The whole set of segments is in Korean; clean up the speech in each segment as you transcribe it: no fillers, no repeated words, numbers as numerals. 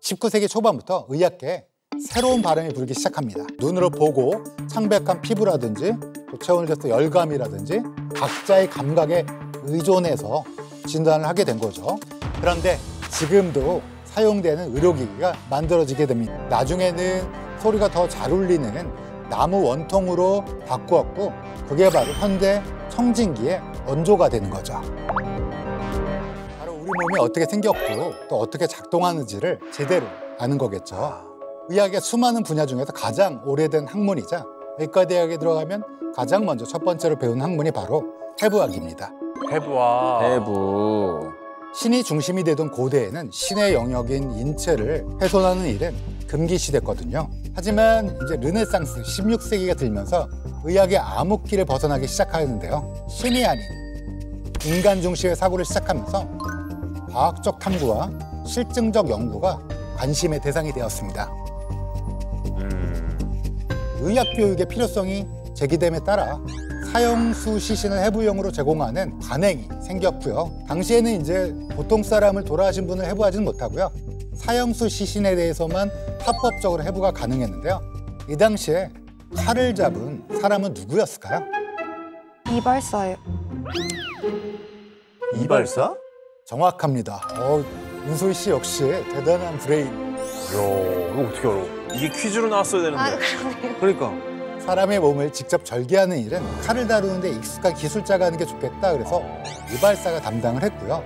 19세기 초반부터 의학계에 새로운 바람이 불기 시작합니다. 눈으로 보고 창백한 피부라든지 또 체온을 재서 열감이라든지 각자의 감각에 의존해서 진단을 하게 된 거죠. 그런데 지금도 사용되는 의료기기가 만들어지게 됩니다. 나중에는 소리가 더 잘 울리는 나무 원통으로 바꾸었고 그게 바로 현대 청진기의 원조가 되는 거죠. 바로 우리 몸이 어떻게 생겼고 또 어떻게 작동하는지를 제대로 아는 거겠죠. 의학의 수많은 분야 중에서 가장 오래된 학문이자 의과대학에 들어가면 가장 먼저 첫 번째로 배운 학문이 바로 해부학입니다. 해부학. 해부. 신이 중심이 되던 고대에는 신의 영역인 인체를 훼손하는 일은 금기시됐거든요. 하지만 이제 르네상스 16세기가 들면서 의학의 암흑기를 벗어나기 시작하였는데요. 신이 아닌 인간 중심의 사고를 시작하면서 과학적 탐구와 실증적 연구가 관심의 대상이 되었습니다. 의학 교육의 필요성이 제기됨에 따라 사형수 시신을 해부용으로 제공하는 관행이 생겼고요. 당시에는 이제 보통 사람을 돌아가신 분을 해부하지는 못하고요. 사형수 시신에 대해서만 합법적으로 해부가 가능했는데요. 이 당시에 칼을 잡은 사람은 누구였을까요? 이발사요. 이발사? 정확합니다. 윤소희 씨 역시 대단한 브레인. 이야, 이거 어떻게 알아? 이게 퀴즈로 나왔어야 되는데. 아, 그러네요. 그러니까. 사람의 몸을 직접 절개하는 일은 칼을 다루는데 익숙한 기술자가 하는 게 좋겠다. 그래서 이발사가 담당을 했고요.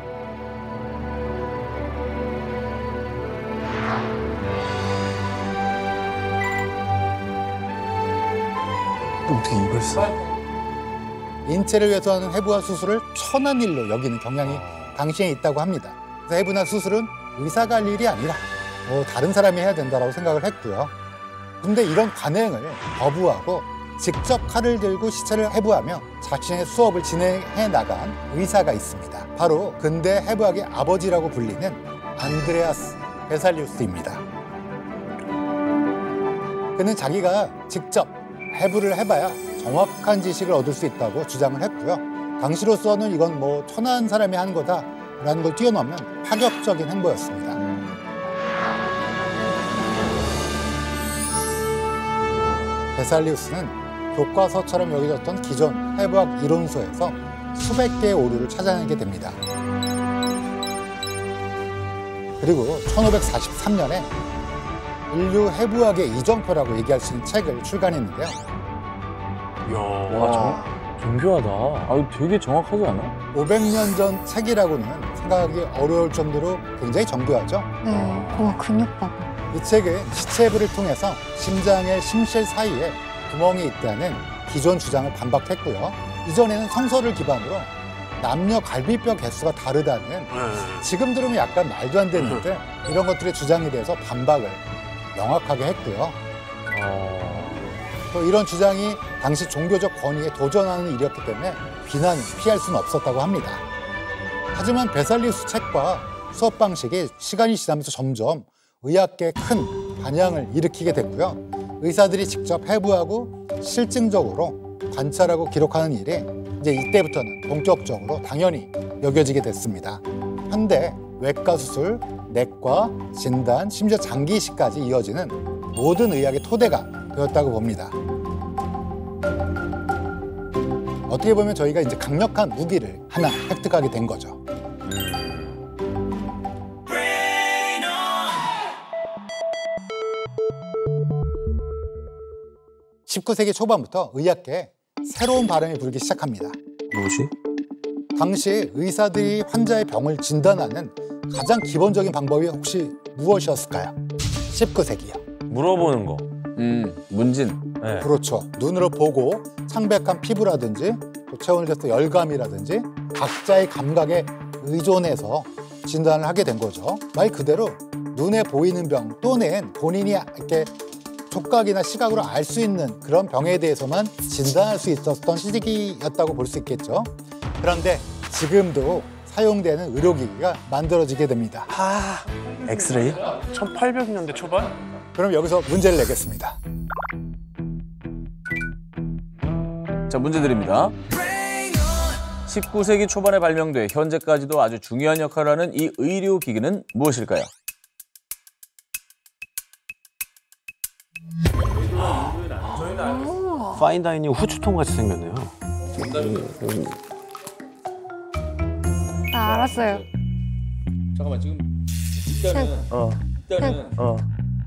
어떻게 이발사? 인체를 위해서 하는 해부와 수술을 천한 일로 여기는 경향이 당시에 있다고 합니다. 그래서 해부나 수술은 의사가 할 일이 아니라 다른 사람이 해야 된다고 생각을 했고요. 근데 이런 관행을 거부하고 직접 칼을 들고 시체를 해부하며 자신의 수업을 진행해 나간 의사가 있습니다. 바로 근대 해부학의 아버지라고 불리는 안드레아스 베살리우스입니다. 그는 자기가 직접 해부를 해봐야 정확한 지식을 얻을 수 있다고 주장을 했고요. 당시로서는 이건 뭐 천한 사람이 하는 거다라는 걸 뛰어넘는 파격적인 행보였습니다. 베살리우스는 교과서처럼 여겨졌던 기존 해부학 이론서에서 수백 개의 오류를 찾아내게 됩니다. 그리고 1543년에 인류 해부학의 이정표라고 얘기할 수 있는 책을 출간했는데요. 이야, 와, 정교하다. 아유, 되게 정확하지 않아? 500년 전 책이라고는 생각하기 어려울 정도로 굉장히 정교하죠. 네. 와, 근육밥. 이 책은 시체부를 통해서 심장의 심실 사이에 구멍이 있다는 기존 주장을 반박했고요. 이전에는 성서를 기반으로 남녀 갈비뼈 개수가 다르다는 지금 들으면 약간 말도 안 되는데 이런 것들의 주장에 대해서 반박을 명확하게 했고요. 또 이런 주장이 당시 종교적 권위에 도전하는 일이었기 때문에 비난을 피할 수는 없었다고 합니다. 하지만 베살리우스 책과 수업 방식이 시간이 지나면서 점점 의학계에 큰 반향을 일으키게 됐고요. 의사들이 직접 해부하고 실증적으로 관찰하고 기록하는 일이 이제 이때부터는 본격적으로 당연히 여겨지게 됐습니다. 현대 외과 수술, 내과, 진단, 심지어 장기 이식까지 이어지는 모든 의학의 토대가 되었다고 봅니다. 어떻게 보면 저희가 이제 강력한 무기를 하나 획득하게 된 거죠. 19세기 초반부터 의학계에 새로운 바람이 불기 시작합니다. 뭐지? 당시 의사들이 환자의 병을 진단하는 가장 기본적인 방법이 혹시 무엇이었을까요? 19세기요. 물어보는 거. 문진. 네. 그렇죠. 눈으로 보고 창백한 피부라든지 또 체온을 재서 열감이라든지 각자의 감각에 의존해서 진단을 하게 된 거죠. 말 그대로 눈에 보이는 병 또는 본인이 이렇게 촉각이나 시각으로 알 수 있는 그런 병에 대해서만 진단할 수 있었던 시기였다고 볼 수 있겠죠. 그런데 지금도 사용되는 의료기기가 만들어지게 됩니다. 엑스레이? 1800년대 초반? 그럼 여기서 문제를 내겠습니다. 자, 문제 드립니다. 19세기 초반에 발명돼 현재까지도 아주 중요한 역할을 하는 이 의료기기는 무엇일까요? 파인다이닝 후추통 같이 생겼네요. 나 알았어요. 잠깐만 지금 일단은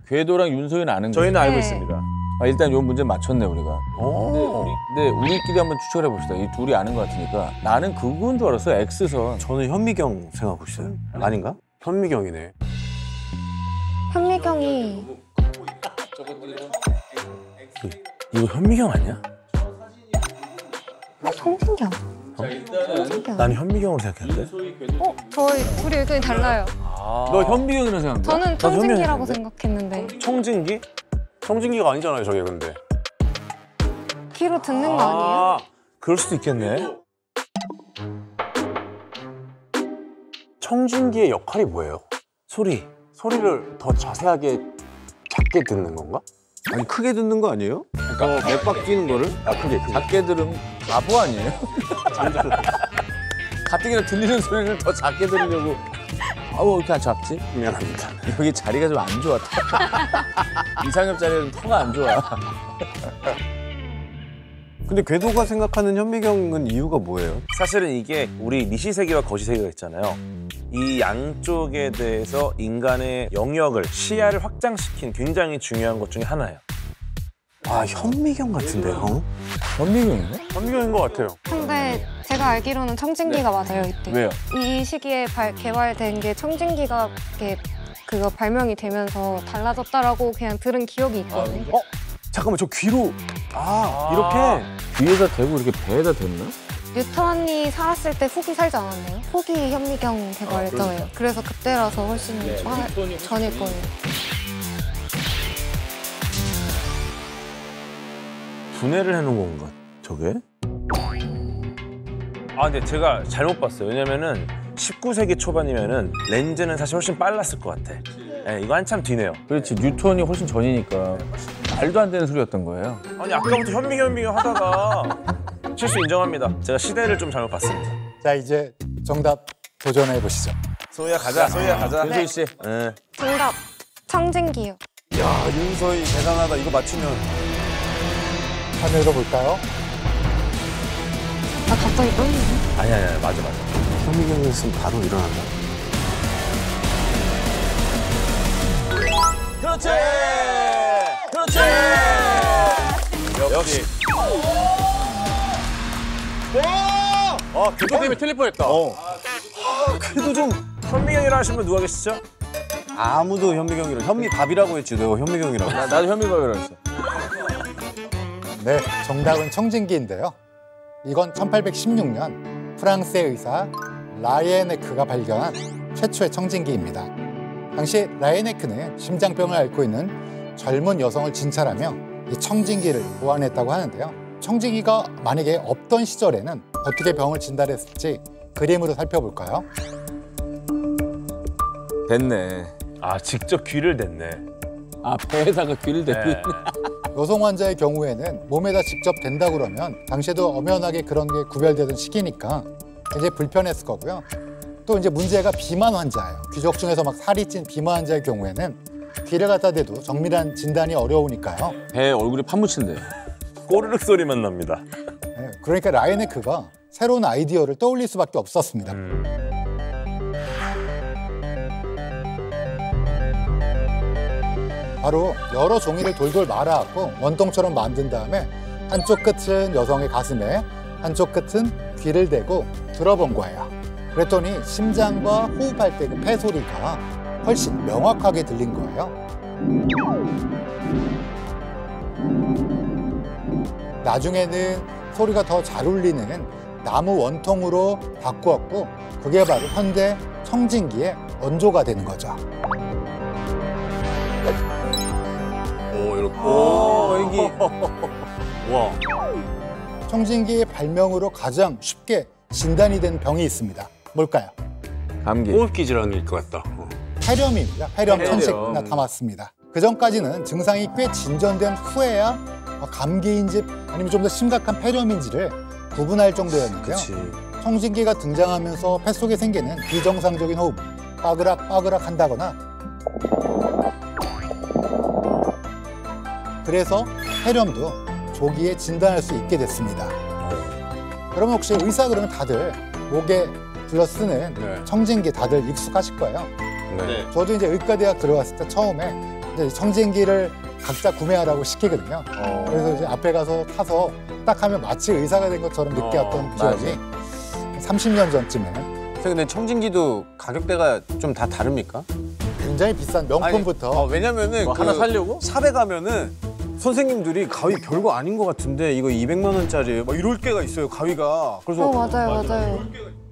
궤도랑 윤서이는 아는 거예요. 저희는 알고 네. 있습니다. 아, 일단 요 문제 맞췄네 우리가. 오. 근데 우리끼리 한번 추측해 봅시다. 이 둘이 아는 것 같으니까. 나는 그건 줄 알았어. X선. 저는 현미경 생각하고 있어요. 아닌가? 현미경이네. 현미경이 이거 현미경 아니야? 청진경. 청진경. 난 현미경으로 생각했는데. 저희 둘이 의견이 달라요. 너 현미경이라고 생각한 거야? 저는 청진기라고 현미경인데? 생각했는데 청진기? 청진기가 아니잖아요, 저게 근데. 귀로 듣는 거 아니에요? 그럴 수도 있겠네. 청진기의 역할이 뭐예요? 소리. 소리를 더 자세하게 작게 듣는 건가? 아니 크게 듣는 거 아니에요? 그러니까 맥박 뛰는 거를? 아 크게. 작게 들으면 바보 아니에요? 가뜩이나 들리는 소리를 더 작게 들으려고. 아우 왜 이렇게 작지? 미안합니다. 여기 자리가 좀 안 좋아. 이상엽 자리는 터가 안 좋아. 근데 궤도가 생각하는 현미경은 이유가 뭐예요? 사실은 이게 우리 미시세계와 거시세계가 있잖아요. 이 양쪽에 대해서 인간의 영역을, 시야를 확장시킨 굉장히 중요한 것 중에 하나예요. 아 현미경 같은데요? 현미경이네? 현미경인 것 같아요. 근데 제가 알기로는 청진기가 맞아요 이때. 왜요? 이 시기에 개발된 게 청진기가 이렇게 그거 발명이 되면서 달라졌다라고 그냥 들은 기억이 있거든요. 잠깐만 저 귀로 이렇게 뒤에다 대고 이렇게 배에다 댔나? 뉴턴이 살았을 때 훅이 살지 않았나요? 훅이 현미경 개발했잖아요. 그래서 그때라서 훨씬 전일 거예요. 분해를 해놓은 건가 저게? 아, 근데 제가 잘못 봤어요. 왜냐면은 19세기 초반이면은 렌즈는 사실 훨씬 빨랐을 것 같아. 네, 이거 한참 뒤네요. 그렇지 뉴턴이 훨씬 전이니까 말도 안 되는 소리였던 거예요. 아니 아까부터 현미경 하다가 실수 인정합니다. 제가 시대를 좀 잘못 봤습니다. 자, 이제 정답 도전해 보시죠. 소희야 가자. 소희야 가자. 윤소희 씨. 네. 정답 청진기요. 야 윤서희 대단하다. 이거 맞추면 한번 읽어볼까요? 나 갑자기 떨리네. 아니야 맞아. 현미경이 있으면 바로 일어난다. 그렇지. 그렇지. 역시. 궤도 때문에 틀릴 뻔했다. 그래도 좀 현미경이라 하신 분 누가 계시죠? 아무도 현미경이라 현미밥이라고 했지 너 현미경이라고. 나도 현미경이라고 했어. 네, 정답은 청진기인데요. 이건 1816년 프랑스의 의사 라이에네크가 발견한 최초의 청진기입니다. 당시 라이에네크는 심장병을 앓고 있는 젊은 여성을 진찰하며 이 청진기를 보완했다고 하는데요. 청진기가 만약에 없던 시절에는 어떻게 병을 진단했을지 그림으로 살펴볼까요? 됐네. 아 직접 귀를 댔네. 아 배에다가 귀를 대고 있네. 여성 환자의 경우에는 몸에다 직접 댄다 그러면 당시에도 엄연하게 그런 게 구별되던 시기니까 굉장히 불편했을 거고요. 또 이제 문제가 비만 환자예요. 귀족 중에서 막 살이 찐 비만 환자의 경우에는 귀를 갖다 대도 정밀한 진단이 어려우니까요. 배에 얼굴이 파묻힌대. 꼬르륵 소리만 납니다. 네, 그러니까 라이네크가 새로운 아이디어를 떠올릴 수밖에 없었습니다. 바로 여러 종이를 돌돌 말아갖고 원통처럼 만든 다음에 한쪽 끝은 여성의 가슴에 한쪽 끝은 귀를 대고 들어본 거예요. 그랬더니 심장과 호흡할 때 그 폐소리가 훨씬 명확하게 들린 거예요. 나중에는 소리가 더 잘 울리는 나무 원통으로 바꾸었고 그게 바로 현대 청진기의 원조가 되는 거죠. 오 이렇게. 여기 와. 청진기의 발명으로 가장 쉽게 진단이 된 병이 있습니다. 뭘까요? 감기. 호흡기 질환일 것 같다. 폐렴입니다. 폐렴 폐렴. 천식 나타났습니다. 그 전까지는 증상이 꽤 진전된 후에야 감기인지 아니면 좀 더 심각한 폐렴인지를 구분할 정도였는데요. 그렇지. 청진기가 등장하면서 폐 속에 생기는 비정상적인 호흡, 빠그락빠그락 한다거나 그래서 폐렴도 보기에 진단할 수 있게 됐습니다. 그러면 혹시 의사 그러면 다들 목에 둘러 쓰는 네. 청진기 다들 익숙하실 거예요. 네. 저도 이제 의과대학 들어갔을 때 처음에 이제 청진기를 각자 구매하라고 시키거든요. 그래서 이제 앞에 가서 타서 딱 하면 마치 의사가 된 것처럼 느꼈던 기억이 30년 전쯤에는. 선생님, 근데 청진기도 가격대가 좀 다 다릅니까? 굉장히 비싼 명품부터 왜냐면은 뭐 하나 살려고? 샵에 가면은 선생님들이 가위 별거 아닌 것 같은데 이거 200만 원짜리예요. 막 이럴 때가 있어요, 가위가. 그래서 맞아요.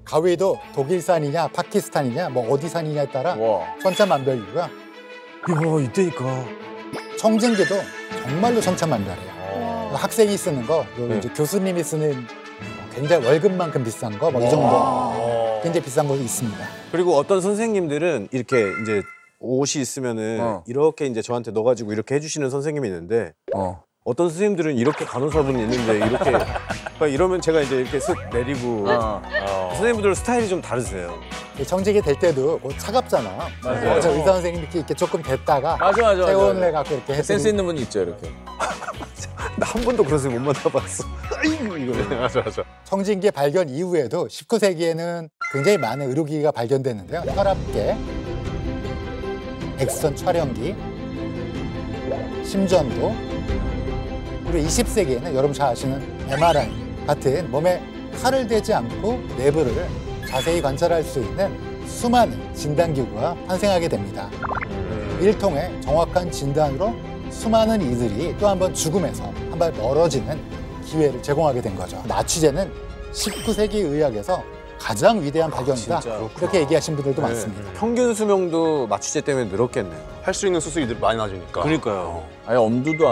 가위도 독일산이냐 파키스탄이냐 뭐 어디산이냐에 따라 와. 천차만별이고요. 야, 이때니까. 청진기도 정말로 천차만별이에요. 학생이 쓰는 거, 그리고 이제 교수님이 쓰는 굉장히 월급만큼 비싼 거, 뭐 이 정도 굉장히 비싼 거 있습니다. 그리고 어떤 선생님들은 이렇게 이제 옷이 있으면은 이렇게 이제 저한테 넣어가지고 이렇게 해주시는 선생님이 있는데 어떤 선생님들은 이렇게 간호사분이 있는데 이렇게 그러니까 이러면 제가 이제 이렇게 쓱 내리고 선생님들 스타일이 좀 다르세요. 청진기 될 때도 뭐 차갑잖아. 맞아요. 저 의사 선생님이 이렇게 조금 됐다가 맞아. 체온을 해갖고 이렇게 해서 센스 있는 분이 있죠, 이렇게. 나 한 번도 그런 선생님 못 만나봤어. 아이고 이거. 맞아. 청진기 발견 이후에도 19세기에는 굉장히 많은 의료기기가 발견됐는데요. 혈압계, 엑스선 촬영기, 심전도, 그리고 20세기에는 여러분 잘 아시는 MRI 같은 몸에 칼을 대지 않고 내부를 자세히 관찰할 수 있는 수많은 진단기구가 탄생하게 됩니다. 이를 통해 정확한 진단으로 수많은 이들이 또 한 번 죽음에서 한 발 멀어지는 기회를 제공하게 된 거죠. 마취제는 19세기 의학에서 가장 위대한 발견이다. 이렇게 얘기하신 분들도 많습니다. 평균 수명도 마취제 때문에 늘었겠네요. 할 수 있는 수술이 많이 나아지니까. 그러니까요. 아예 엄두도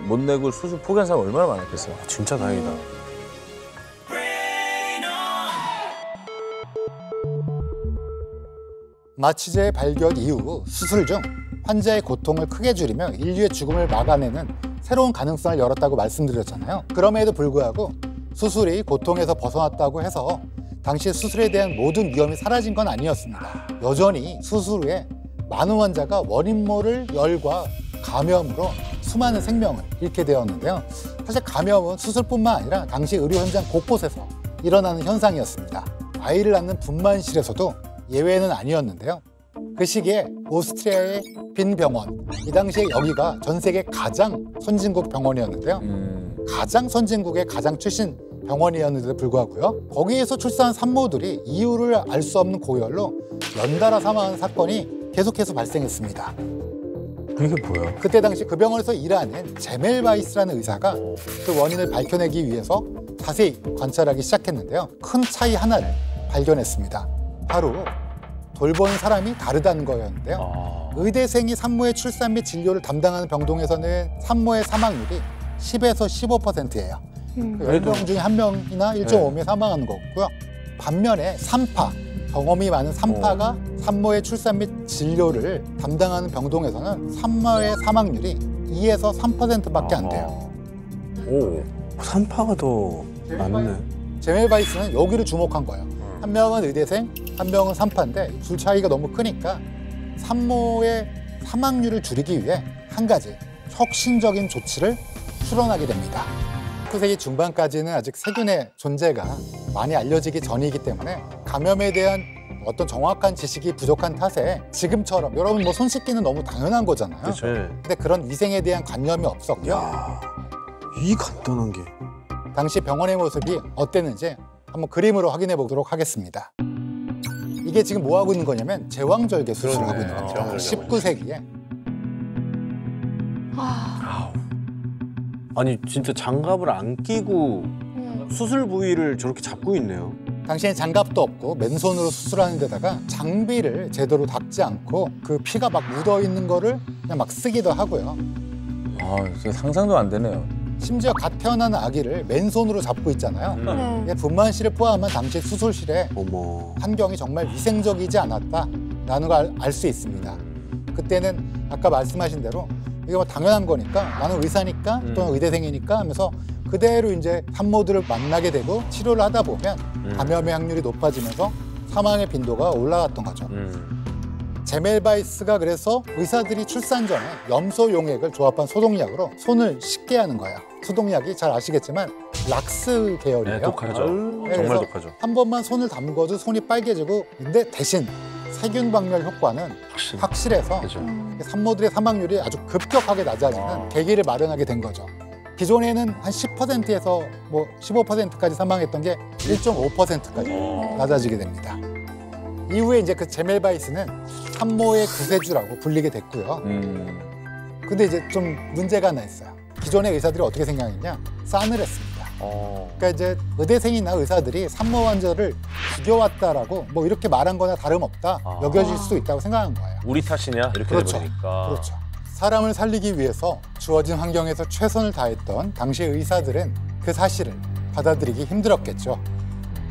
못 내고 수술 포기한 사람 얼마나 많았겠어요. 진짜 다행이다. 마취제의 발견 이후 수술 중 환자의 고통을 크게 줄이며 인류의 죽음을 막아내는 새로운 가능성을 열었다고 말씀드렸잖아요. 그럼에도 불구하고 수술이 고통에서 벗어났다고 해서 당시 수술에 대한 모든 위험이 사라진 건 아니었습니다. 여전히 수술 후에 많은 환자가 원인 모를 열과 감염으로 수많은 생명을 잃게 되었는데요. 사실 감염은 수술뿐만 아니라 당시 의료 현장 곳곳에서 일어나는 현상이었습니다. 아이를 낳는 분만실에서도 예외는 아니었는데요. 그 시기에 오스트리아의 빈 병원, 이 당시에 여기가 전 세계 가장 선진국 병원이었는데요. 가장 선진국의 가장 출신 병원이었는데도 불구하고요. 거기에서 출산한 산모들이 이유를 알 수 없는 고열로 연달아 사망하는 사건이 계속해서 발생했습니다. 이게 뭐야? 그때 당시 그 병원에서 일하는 제멜바이스라는 의사가 그 원인을 밝혀내기 위해서 자세히 관찰하기 시작했는데요. 큰 차이 하나를 발견했습니다. 바로 돌보는 사람이 다르다는 거였는데요. 의대생이 산모의 출산 및 진료를 담당하는 병동에서는 산모의 사망률이 10에서 15%예요. 10명 중에 1명이나 1.5명이 사망하는 거고요. 반면에 산파, 경험이 많은 산파가 산모의 출산 및 진료를 담당하는 병동에서는 산모의 사망률이 2에서 3%밖에 안 돼요. 오, 산파가 더 많네. 제멜바이스는 여기를 주목한 거예요. 한 명은 의대생, 한 명은 산파인데 둘 차이가 너무 크니까 산모의 사망률을 줄이기 위해 한 가지 혁신적인 조치를 추론하게 됩니다. 19세기 중반까지는 아직 세균의 존재가 많이 알려지기 전이기 때문에 감염에 대한 어떤 정확한 지식이 부족한 탓에 지금처럼 여러분 뭐 손 씻기는 너무 당연한 거잖아요. 그렇죠. 근데 그런 위생에 대한 관념이 없었고요. 이 간단한 게. 당시 병원의 모습이 어땠는지 한번 그림으로 확인해 보도록 하겠습니다. 이게 지금 뭐 하고 있는 거냐면 제왕절개 수술을 하고 있는 겁니다. 19세기에. 아니 진짜 장갑을 안 끼고 수술 부위를 저렇게 잡고 있네요. 당시엔 장갑도 없고 맨손으로 수술하는 데다가 장비를 제대로 닦지 않고 그 피가 막 묻어 있는 거를 그냥 막 쓰기도 하고요. 진짜 상상도 안 되네요. 심지어 갓 태어난 아기를 맨손으로 잡고 있잖아요. 이게 분만실을 포함한 당시 수술실의 어머. 환경이 정말 위생적이지 않았다라는 걸 알 수 있습니다. 그때는 아까 말씀하신 대로 이게 뭐 당연한 거니까 나는 의사니까 또는 의대생이니까 하면서 그대로 이제 산모들을 만나게 되고 치료를 하다 보면 감염의 확률이 높아지면서 사망의 빈도가 올라갔던 거죠. 제멜바이스가 그래서 의사들이 출산 전에 염소 용액을 조합한 소독약으로 손을 씻게 하는 거예요. 소독약이 잘 아시겠지만 락스 계열이에요. 네, 독하죠. 네, 정말 그래서 독하죠. 한 번만 손을 담궈도 손이 빨개지고, 근데 대신 세균 박멸 효과는 확실해서 그죠. 산모들의 사망률이 아주 급격하게 낮아지는 계기를 마련하게 된 거죠. 기존에는 한 10%에서 뭐 15%까지 사망했던 게 1.5%까지 낮아지게 됩니다. 이후에 이제 그 제멜바이스는 산모의 구세주라고 불리게 됐고요. 근데 이제 좀 문제가 하나 있어요. 기존의 의사들이 어떻게 생각했냐? 싸늘했습니다. 그러니까 이제 의대생이나 의사들이 산모 환자를 죽여왔다라고 뭐 이렇게 말한 거나 다름없다 여겨질 수도 있다고 생각한 거예요. 우리 탓이냐 이렇게 그렇죠. 되니까. 그렇죠. 사람을 살리기 위해서 주어진 환경에서 최선을 다했던 당시의 의사들은 그 사실을 받아들이기 힘들었겠죠.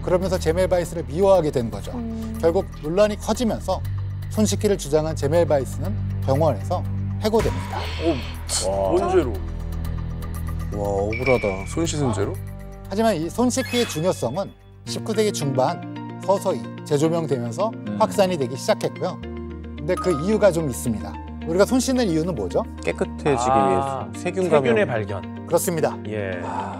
그러면서 제멜바이스를 미워하게 된 거죠. 결국 논란이 커지면서 손 씻기를 주장한 제멜바이스는 병원에서 해고됩니다. 뭔 죄로? 와 억울하다. 손 씻은 죄로? 하지만 이 손 씻기의 중요성은 19세기 중반 서서히 재조명되면서 확산이 되기 시작했고요. 근데 그 이유가 좀 있습니다. 우리가 손 씻는 이유는 뭐죠? 깨끗해지기 위해서 세균 감염. 세균의 발견. 그렇습니다. 예.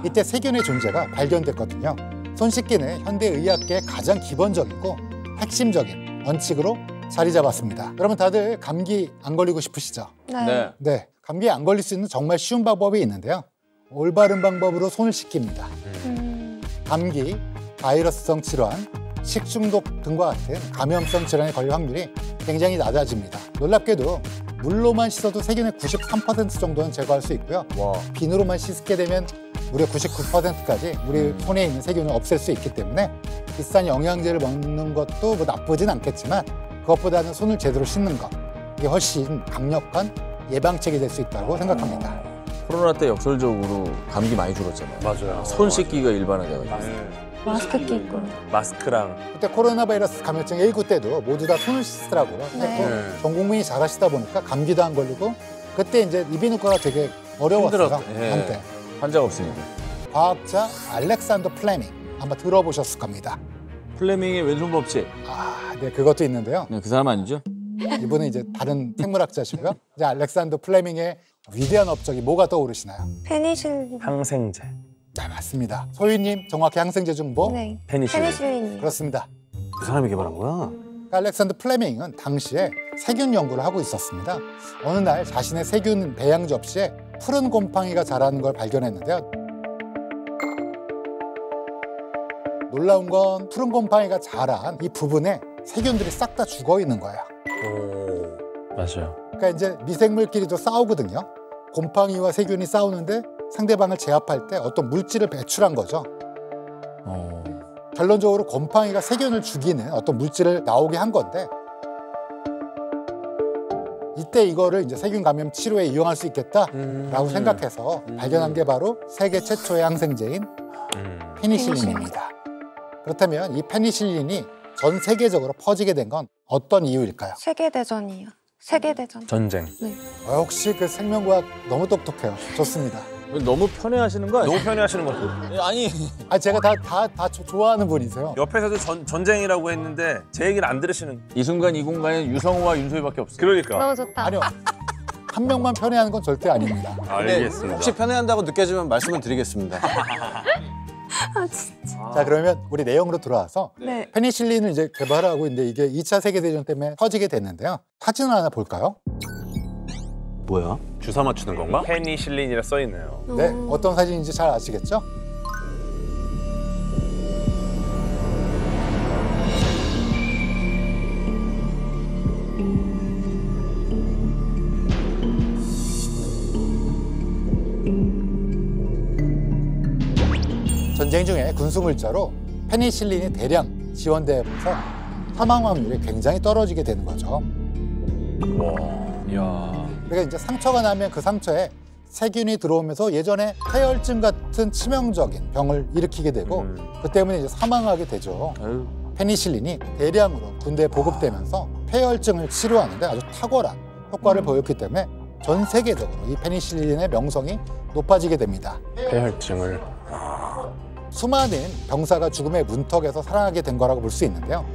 이때 세균의 존재가 발견됐거든요. 손 씻기는 현대 의학계의 가장 기본적이고 핵심적인 원칙으로 자리 잡았습니다. 여러분 다들 감기 안 걸리고 싶으시죠? 네. 네. 감기에 안 걸릴 수 있는 정말 쉬운 방법이 있는데요. 올바른 방법으로 손을 씻깁니다. 감기, 바이러스성 질환, 식중독 등과 같은 감염성 질환에 걸릴 확률이 굉장히 낮아집니다. 놀랍게도 물로만 씻어도 세균의 93% 정도는 제거할 수 있고요. 비누로만 씻게 되면 무려 99%까지 우리 손에 있는 세균을 없앨 수 있기 때문에 비싼 영양제를 먹는 것도 뭐 나쁘진 않겠지만 그것보다는 손을 제대로 씻는 것, 이게 훨씬 강력한 예방책이 될 수 있다고 생각합니다. 코로나 때 역설적으로 감기 많이 줄었잖아요. 맞아요. 손 씻기가 일반화돼가지고. 마스크 끼고. 마스크랑 그때 코로나 바이러스 감염증 19 때도 모두 다 손을 씻더라고요. 네. 또 전 국민이 잘 하시다 보니까 감기도 안 걸리고 그때 이제 이비인후과가 되게 어려웠어요. 힘들었죠. 예. 한때. 환자가 없으니까. 과학자 알렉산더 플레밍 아마 들어보셨을 겁니다. 플레밍의 왼손 법칙. 네, 그것도 있는데요. 네, 그 사람 아니죠? 이분은 이제 다른 생물학자시고요. 이제 알렉산더 플레밍의 위대한 업적이 뭐가 떠오르시나요? 페니실린. 항생제. 네, 맞습니다. 소희님, 정확히 항생제 중보? 네. 페니실린. 페니실린이요. 그렇습니다. 그 사람이 개발한 거야? 알렉산더 플레밍은 당시에 세균 연구를 하고 있었습니다. 어느 날 자신의 세균 배양 접시에 푸른 곰팡이가 자라는 걸 발견했는데요. 놀라운 건 푸른 곰팡이가 자란 이 부분에 세균들이 싹 다 죽어 있는 거예요. 맞아요. 그러니까 이제 미생물끼리도 싸우거든요. 곰팡이와 세균이 싸우는데 상대방을 제압할 때 어떤 물질을 배출한 거죠. 결론적으로 곰팡이가 세균을 죽이는 어떤 물질을 나오게 한 건데 이때 이거를 이제 세균 감염 치료에 이용할 수 있겠다라고 생각해서 발견한 게 바로 세계 최초의 항생제인 페니실린입니다. 그렇다면 이 페니실린이 전 세계적으로 퍼지게 된 건 어떤 이유일까요? 세계대전이요. 세계대전. 전쟁. 역시 그 생명과학 너무 똑똑해요. 좋습니다. 너무 편해하시는 거 아니에요? 너무 편해하시는 것 같아요. 아니. 제가 다 좋아하는 분이세요. 옆에서도 전쟁이라고 했는데 제 얘기를 안 들으시는. 이 순간 이 공간에 유성우와 윤소희밖에 없어요. 그러니까. 너무 좋다. 아니요. 한 명만 편애하는 건 절대 아닙니다. 알겠습니다. 혹시 편애한다고 느껴지면 말씀을 드리겠습니다. 자, 그러면 우리 내용으로 돌아와서 네. 페니실린을 이제 개발하고 있는데 이게 2차 세계대전 때문에 퍼지게 됐는데요. 사진을 하나 볼까요? 뭐야? 주사 맞추는 건가? 페니실린이라 써 있네요. 네, 어떤 사진인지 잘 아시겠죠? 전쟁 중에 군수물자로 페니실린이 대량 지원되면서 사망 확률이 굉장히 떨어지게 되는 거죠. 이야. 그러니까 이제 상처가 나면 그 상처에 세균이 들어오면서 예전에 폐혈증 같은 치명적인 병을 일으키게 되고 그 때문에 이제 사망하게 되죠. 페니실린이 대량으로 군대에 보급되면서 폐혈증을 치료하는데 아주 탁월한 효과를 보였기 때문에 전 세계적으로 이 페니실린의 명성이 높아지게 됩니다. 폐혈증을. 수많은 병사가 죽음의 문턱에서 살아나게 된 거라고 볼 수 있는데요.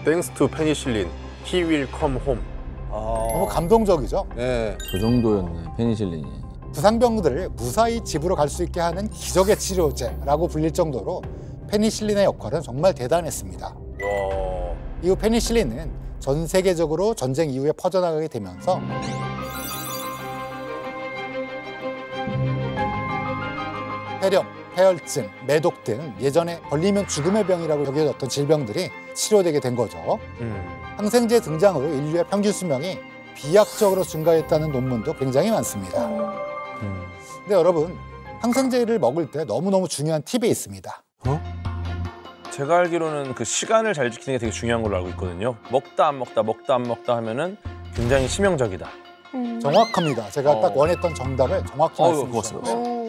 땡스 투 페니실린. He will come home. 너무 감동적이죠. 네. 그 정도였네, 페니실린이. 부상병들을 무사히 집으로 갈 수 있게 하는 기적의 치료제라고 불릴 정도로 페니실린의 역할은 정말 대단했습니다. 와. 이후 페니실린은 전 세계적으로 전쟁 이후에 퍼져나가게 되면서 폐렴, 폐혈증, 매독 등 예전에 걸리면 죽음의 병이라고 여겨졌던 질병들이 치료되게 된 거죠. 항생제 등장으로 인류의 평균 수명이 비약적으로 증가했다는 논문도 굉장히 많습니다. 근데 여러분, 항생제를 먹을 때 너무너무 중요한 팁이 있습니다. 제가 알기로는 그 시간을 잘 지키는 게 되게 중요한 걸로 알고 있거든요. 먹다 안 먹다, 먹다 안 먹다 하면은 굉장히 치명적이다. 정확합니다. 제가 딱 원했던 정답을 정확히 말씀해 고맙습니다. 주셨어요.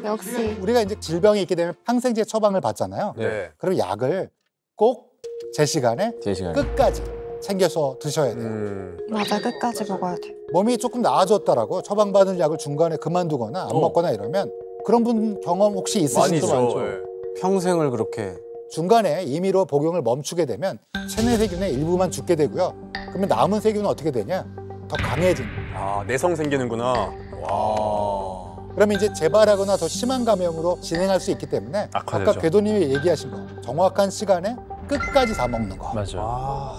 역시. 우리가 이제 질병이 있게 되면 항생제 처방을 받잖아요. 네. 그럼 약을 꼭 제 시간에 제 시간에. 끝까지 챙겨서 드셔야 돼요. 맞아, 끝까지 먹어야 돼. 몸이 조금 나아졌다라고 처방받은 약을 중간에 그만두거나 안 먹거나 이러면 그런 분 경험 혹시 있으신지도 많죠. 평생을 그렇게. 중간에 임의로 복용을 멈추게 되면 체내 세균의 일부만 죽게 되고요. 그러면 남은 세균은 어떻게 되냐? 더 강해집니다. 아, 내성 생기는구나. 와. 그러면 이제 재발하거나 더 심한 감염으로 진행할 수 있기 때문에 악화되죠. 아까 궤도님이 얘기하신 거 정확한 시간에 끝까지 다 먹는 거. 맞아요.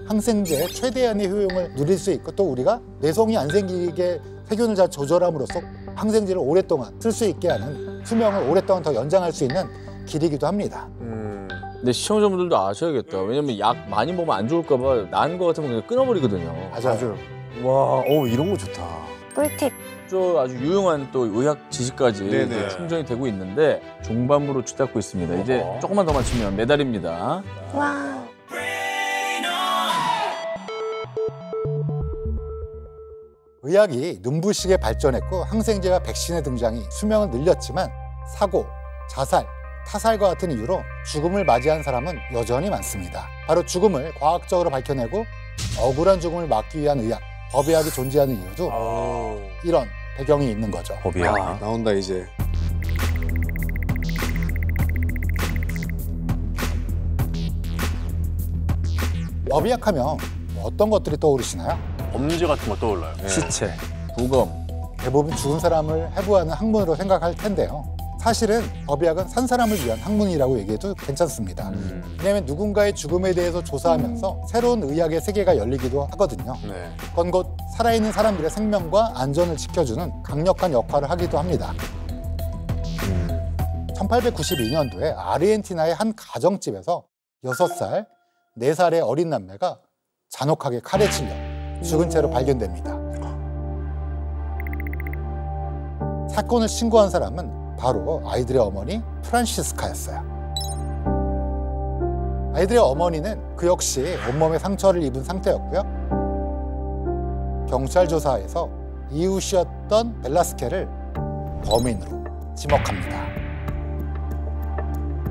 항생제의 최대한의 효용을 누릴 수 있고 또 우리가 내성이 안 생기게 세균을 잘 조절함으로써 항생제를 오랫동안 쓸 수 있게 하는 수명을 오랫동안 더 연장할 수 있는 길이기도 합니다. 근데 시청자분들도 아셔야겠다. 왜냐면 약 많이 먹으면 안 좋을까 봐 나은 거 같으면 그냥 끊어버리거든요. 맞아요. 와, 이런 거 좋다. 꿀팁. 저 아주 유용한 또 의학 지식까지 네네. 이제 충전이 되고 있는데 종반부로 쥐닦고 있습니다. 이제 조금만 더 맞추면 메달입니다. 와. 의학이 눈부시게 발전했고 항생제와 백신의 등장이 수명을 늘렸지만 사고, 자살, 타살과 같은 이유로 죽음을 맞이한 사람은 여전히 많습니다. 바로 죽음을 과학적으로 밝혀내고 억울한 죽음을 막기 위한 의학, 법의학이 존재하는 이유도 이런 배경이 있는 거죠. 법이야. 나온다 이제. 법의학하면 어떤 것들이 떠오르시나요? 범죄 같은 거 떠올라요. 시체. 부검. 대부분 죽은 사람을 해부하는 학문으로 생각할 텐데요. 사실은 법의학은 산 사람을 위한 학문이라고 얘기해도 괜찮습니다. 왜냐하면 누군가의 죽음에 대해서 조사하면서 새로운 의학의 세계가 열리기도 하거든요. 네. 그건 곧 살아있는 사람들의 생명과 안전을 지켜주는 강력한 역할을 하기도 합니다. 1892년도에 아르헨티나의 한 가정집에서 6살, 4살의 어린 남매가 잔혹하게 칼에 찔려 죽은 채로 발견됩니다. 사건을 신고한 사람은 바로 아이들의 어머니 프란시스카였어요. 아이들의 어머니는 그 역시 온몸에 상처를 입은 상태였고요. 경찰 조사에서 이웃이었던 벨라스케를 범인으로 지목합니다.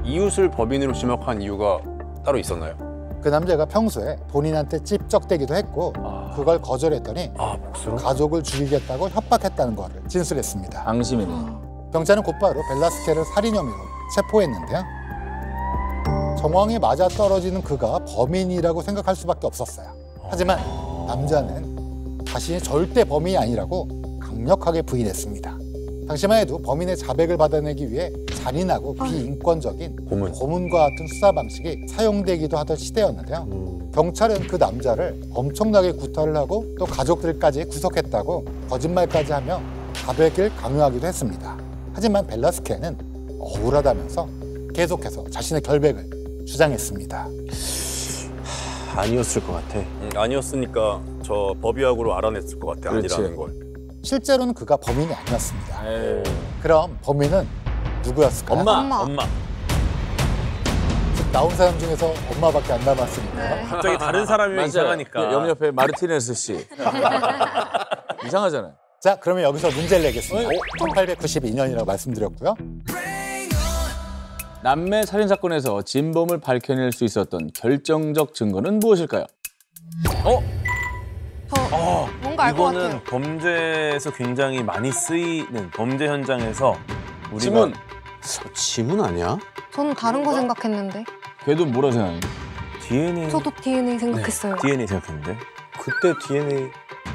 이웃을 법인으로 지목한 이유가 따로 있었나요? 그 남자가 평소에 본인한테 찝적대기도 했고 그걸 거절했더니 복수로? 가족을 죽이겠다고 협박했다는 것을 진술했습니다. 앙심이네. 경찰은 곧바로 벨라스케를 살인 혐의로 체포했는데요. 정황에 맞아 떨어지는 그가 범인이라고 생각할 수밖에 없었어요. 하지만 남자는 자신이 절대 범인이 아니라고 강력하게 부인했습니다. 당시만 해도 범인의 자백을 받아내기 위해 잔인하고 비인권적인 고문과 같은 수사 방식이 사용되기도 하던 시대였는데요. 경찰은 그 남자를 엄청나게 구타를 하고 또 가족들까지 구속했다고 거짓말까지 하며 자백을 강요하기도 했습니다. 하지만 벨라스케는 억울하다면서 계속해서 자신의 결백을 주장했습니다. 아니었을 것 같아. 아니었으니까 저 법의학으로 알아냈을 것 같아. 그렇지. 아니라는 걸. 실제로는 그가 범인이 아니었습니다. 에이. 그럼 범인은 누구였을까요? 엄마. 나온 사람 중에서 엄마밖에 안 남았으니까요. 갑자기 다른 사람이면 이상하니까. 옆에 마르티네스 씨. 이상하잖아요. 자, 그러면 여기서 문제를 내겠습니다. 1892년이라고 말씀드렸고요. 남매 살인 사건에서 진범을 밝혀낼 수 있었던 결정적 증거는 무엇일까요? 뭔가 알 것 같아요. 이거는 범죄에서 굉장히 많이 쓰이는 범죄 현장에서 우리가 지문. 지문 아니야? 저는 다른 거 생각했는데. 걔도 뭐라 생각해? DNA. 저도 DNA 생각했어요. DNA 생각했는데. 그때 DNA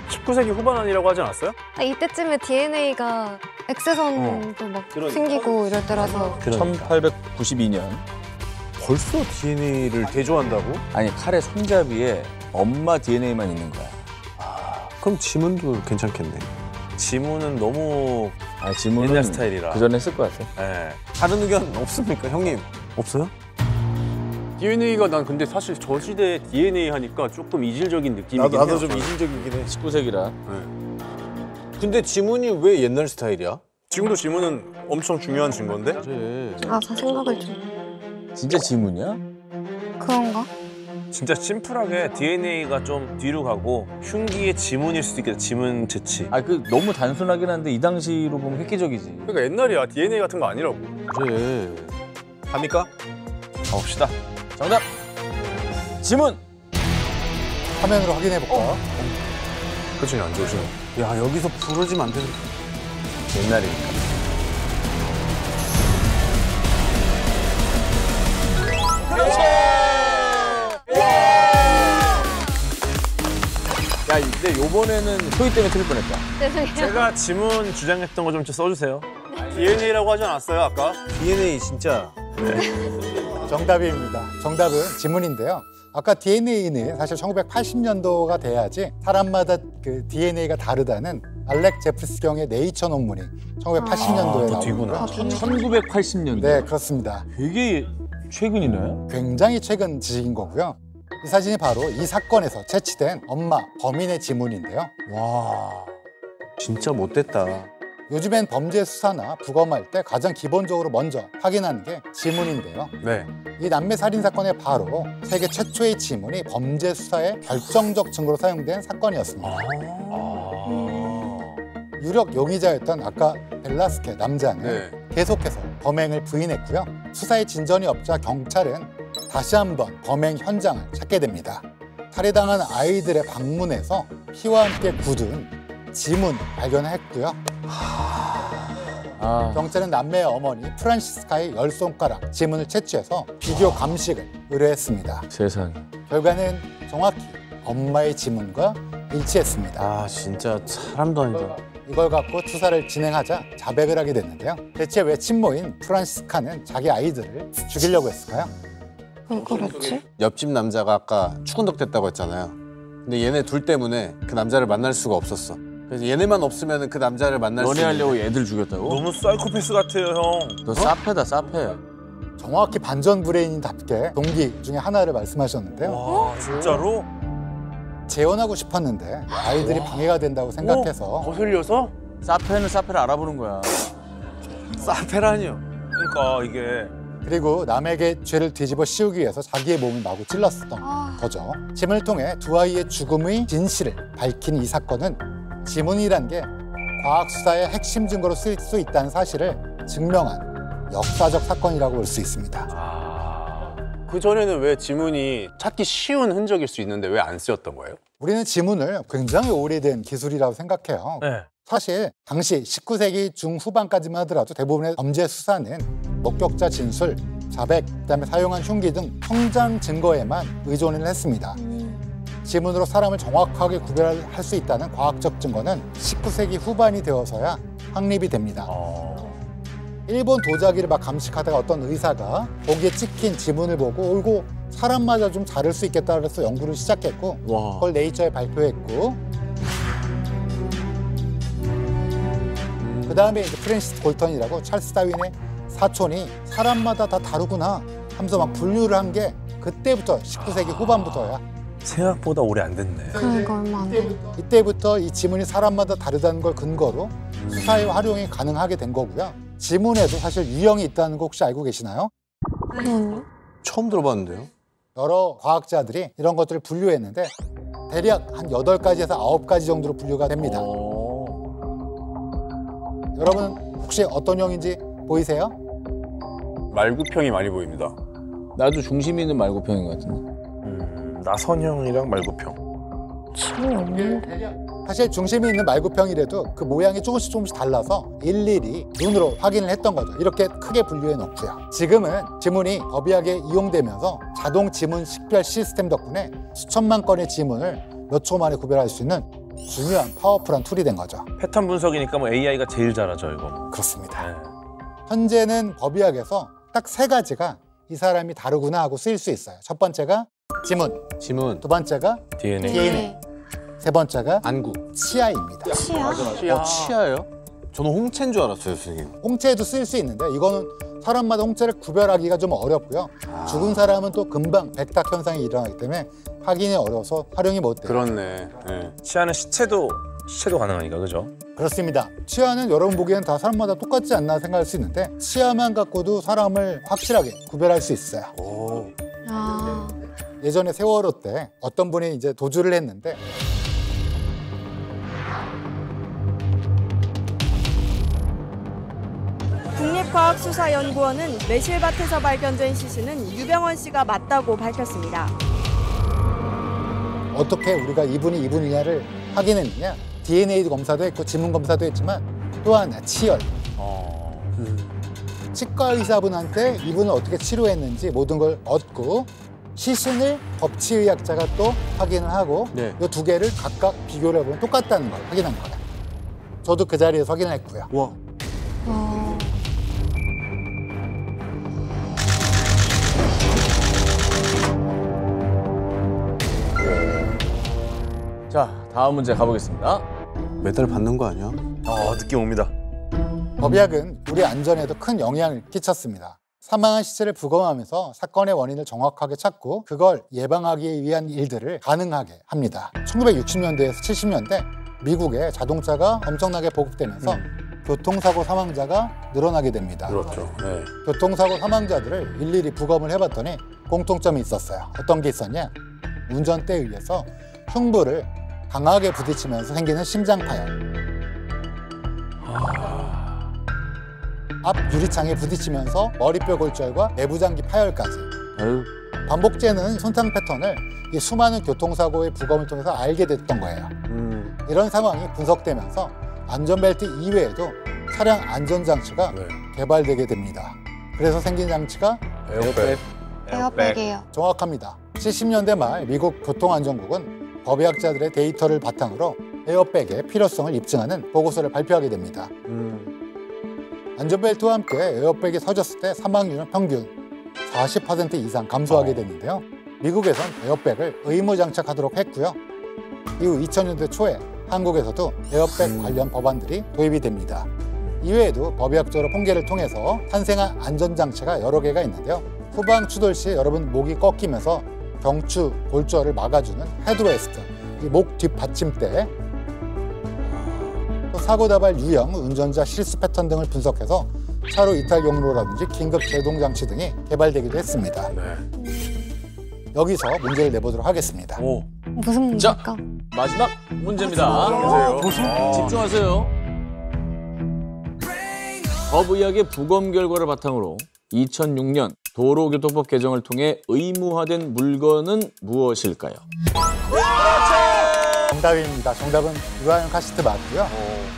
19세기 후반 아니라고 하지 않았어요? 이때쯤에 DNA가 X선도 막 생기고 이럴 때라서. 1892년. 벌써 DNA를 대조한다고? 아니 칼의 손잡이에 엄마 DNA만 있는 거야. 그럼 지문도 괜찮겠네. 지문은 너무 지문은 옛날 스타일이라. 그 전에 했을 것 같아. 네. 다른 의견 없습니까, 형님? 없어요? DNA가 난 근데 사실 저 시대 DNA 하니까 조금 이질적인 느낌이긴 해요. 나도 좀 이질적이긴 해. 19세기라. 근데 지문이 왜 옛날 스타일이야? 지금도 지문은 엄청 중요한 증거인데? 그래. 저 생각을 좀. 진짜 지문이야? 그런가? 진짜 심플하게 DNA가 좀 뒤로 가고 흉기의 지문일 수도 있겠다. 지문 채취. 그 너무 단순하긴 한데 이 당시로 보면 획기적이지. 그러니까 옛날이야. DNA 같은 거 아니라고. 그래. 갑니까? 가봅시다. 정답! 지문! 화면으로 확인해 볼까요? 표정이 안 좋으시네. 야, 여기서 부러지면 안 되는데. 옛날이니까. 야, 근데 요번에는 소희 때문에 틀릴 뻔했다. 죄송해요. 제가 지문 주장했던 거 좀 써주세요. DNA라고 하지 않았어요, 아까? DNA 진짜. 정답입니다. 정답은 지문인데요. 아까 DNA는 사실 1980년도가 돼야지 사람마다 그 DNA가 다르다는 알렉 제프스 경의 네이처 논문이 1980년도에 나온 뒤구나. 1980년대. 네, 그렇습니다. 되게 최근이네. 굉장히 최근 지식인 거고요. 이 사진이 바로 이 사건에서 채취된 엄마, 범인의 지문인데요. 와, 진짜 못됐다. 요즘엔 범죄 수사나 부검할 때 가장 기본적으로 먼저 확인하는 게 지문인데요. 네. 이 남매 살인 사건의 바로 세계 최초의 지문이 범죄 수사에 결정적 증거로 사용된 사건이었습니다. 유력 용의자였던 아까 벨라스케 남자는 계속해서 범행을 부인했고요. 수사에 진전이 없자 경찰은 다시 한번 범행 현장을 찾게 됩니다. 살해당한 아이들의 방문에서 피와 함께 굳은 지문 발견했고요. 경찰은 남매의 어머니 프란시스카의 10손가락 지문을 채취해서 비디오 감식을 의뢰했습니다. 세상에. 결과는 정확히 엄마의 지문과 일치했습니다. 아, 진짜 사람도 아니다. 이걸 갖고 투사를 진행하자 자백을 하게 됐는데요. 대체 왜 친모인 프란시스카는 자기 아이들을 죽이려고 했을까요? 왜 그랬지? 옆집 남자가 아까 추근덕댔다고 했잖아요. 근데 얘네 둘 때문에 그 남자를 만날 수가 없었어. 그래서 얘네만 없으면 그 남자를 만날 수 연애 있는데. 하려고 애들 죽였다고? 너무 사이코패스 같아요, 형. 너 사페다, 사페. 정확히 반전 브레인답게 동기 중에 하나를 말씀하셨는데요. 와, 진짜로? 재혼하고 싶었는데 아이들이 방해가 된다고 생각해서 거슬려서? 사페는 사페를 알아보는 거야. 사페라니요. 그러니까 이게 그리고 남에게 죄를 뒤집어 씌우기 위해서 자기의 몸을 마구 찔렀었던 거죠. 지문을 통해 두 아이의 죽음의 진실을 밝힌 이 사건은 지문이란 게 과학 수사의 핵심 증거로 쓰일 수 있다는 사실을 증명한 역사적 사건이라고 볼 수 있습니다. 그 전에는 왜 지문이 찾기 쉬운 흔적일 수 있는데 왜 안 쓰였던 거예요? 우리는 지문을 굉장히 오래된 기술이라고 생각해요. 네. 사실 당시 19세기 중후반까지만 하더라도 대부분의 범죄 수사는 목격자 진술, 자백, 그다음에 사용한 흉기 등 성장 증거에만 의존을 했습니다. 지문으로 사람을 정확하게 구별할 수 있다는 과학적 증거는 19세기 후반이 되어서야 확립이 됩니다. 일본 도자기를 막 감식하다가 어떤 의사가 거기에 찍힌 지문을 보고 이거 사람마다 좀 자를 수 있겠다 그래서 연구를 시작했고 그걸 네이처에 발표했고 그 다음에 이제 프랜시스 골턴이라고 찰스 다윈의 사촌이 사람마다 다 다르구나 하면서 막 분류를 한 게 그때부터 19세기 후반부터야. 생각보다 오래 안 됐네. 그러니까 얼마 안 돼. 이때부터 이 지문이 사람마다 다르다는 걸 근거로 수사에 활용이 가능하게 된 거고요. 지문에도 사실 유형이 있다는 거 혹시 알고 계시나요? 처음 들어봤는데요. 여러 과학자들이 이런 것들을 분류했는데 대략 한 8가지에서 9가지 정도로 분류가 됩니다. 여러분 혹시 어떤 형인지 보이세요? 말구평이 많이 보입니다. 나도 중심 있는 말고평인 것 같은데. 나선형이랑 말구평. 지문이 없는데. 사실 중심이 있는 말구평이라도 그 모양이 조금씩 달라서 일일이 눈으로 확인을 했던 거죠. 이렇게 크게 분류해 놓고요. 지금은 지문이 법의학에 이용되면서 자동 지문 식별 시스템 덕분에 수천만 건의 지문을 몇 초 만에 구별할 수 있는 중요한 파워풀한 툴이 된 거죠. 패턴 분석이니까 뭐 AI가 제일 잘하죠, 이거. 그렇습니다. 네. 현재는 법의학에서 딱 3가지가 이 사람이 다르구나 하고 쓰일 수 있어요. 첫 번째가 지문, 두 번째가 DNA, 세 번째가 안구. 치아입니다. 치아? 치아예요? 저는 홍채인 줄 알았어요, 선생님. 홍채에도 쓰일 수 있는데 이거는 사람마다 홍채를 구별하기가 좀 어렵고요. 죽은 사람은 또 금방 백탁 현상이 일어나기 때문에 확인이 어려워서 활용이 못 돼요. 그렇네. 네. 치아는 시체도 가능하니까, 그죠? 그렇습니다. 치아는 여러분 보기엔 다 사람마다 똑같지 않나 생각할 수 있는데 치아만 갖고도 사람을 확실하게 구별할 수 있어요. 아. 예전에 세월호 때 어떤 분이 이제 도주를 했는데 국립과학수사연구원은 매실밭에서 발견된 시신은 유병원 씨가 맞다고 밝혔습니다. 어떻게 우리가 이분이냐를 확인했느냐? DNA도 검사도 했고 지문 검사도 했지만 또한 치열. 치과 의사분한테 이분을 어떻게 치료했는지 모든 걸 얻고 시신을 법치의학자가 또 확인을 하고 이 두 개를 각각 비교를 해보면 똑같다는 걸 확인한 거예요. 저도 그 자리에서 확인을 했고요. 와. 자, 다음 문제 가보겠습니다. 메달 받는 거 아니야? 느낌 옵니다. 법의학은 우리 안전에도 큰 영향을 끼쳤습니다. 사망한 시체를 부검하면서 사건의 원인을 정확하게 찾고 그걸 예방하기 위한 일들을 가능하게 합니다. 1960년대에서 70년대 미국에 자동차가 엄청나게 보급되면서 교통사고 사망자가 늘어나게 됩니다. 그렇죠. 네. 교통사고 사망자들을 일일이 부검을 해봤더니 공통점이 있었어요. 어떤 게 있었냐? 운전대에 의해서 흉부를 강하게 부딪히면서 생기는 심장파열. 앞 유리창에 부딪히면서 머리뼈 골절과 내부장기 파열까지. 반복되는 손상 패턴을 이 수많은 교통사고의 부검을 통해서 알게 됐던 거예요. 이런 상황이 분석되면서 안전벨트 이외에도 차량 안전장치가 개발되게 됩니다. 그래서 생긴 장치가 에어백이에요. 정확합니다. 70년대 말 미국 교통안전국은 법의학자들의 데이터를 바탕으로 에어백의 필요성을 입증하는 보고서를 발표하게 됩니다. 안전벨트와 함께 에어백이 서졌을 때 사망률은 평균 40% 이상 감소하게 됐는데요. 미국에선 에어백을 의무 장착하도록 했고요. 이후 2000년대 초에 한국에서도 에어백 관련 법안들이 도입이 됩니다. 이외에도 법의학적으로 통계를 통해서 탄생한 안전장치가 여러 개가 있는데요. 후방 추돌 시 여러분 목이 꺾이면서 경추 골절을 막아주는 헤드레스트, 이 목 뒷받침대, 또 사고 다발 유형, 운전자 실수 패턴 등을 분석해서 차로 이탈 경로라든지 긴급 제동 장치 등이 개발되기도 했습니다. 여기서 문제를 내보도록 하겠습니다. 무슨 문제일까? 마지막 문제입니다. 집중하세요. 법의학의 부검 결과를 바탕으로 2006년 도로교통법 개정을 통해 의무화된 물건은 무엇일까요? 정답입니다. 정답은 유아용 카시트 맞고요.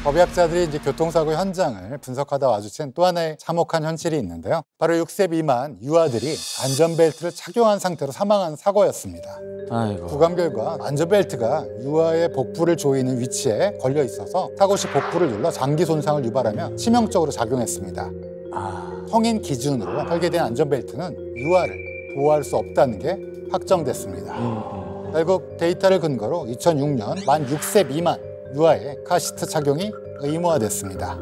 법의학자들이 이제 교통사고 현장을 분석하다 마주친 또 하나의 참혹한 현실이 있는데요. 바로 6세 미만 유아들이 안전벨트를 착용한 상태로 사망한 사고였습니다. 아이고. 부검 결과 안전벨트가 유아의 복부를 조이는 위치에 걸려 있어서 사고 시 복부를 눌러 장기 손상을 유발하며 치명적으로 작용했습니다. 성인 기준으로 설계된 안전벨트는 유아를 보호할 수 없다는 게 확정됐습니다. 결국 데이터를 근거로 2006년 만 6세 미만 유아의 카시트 착용이 의무화됐습니다.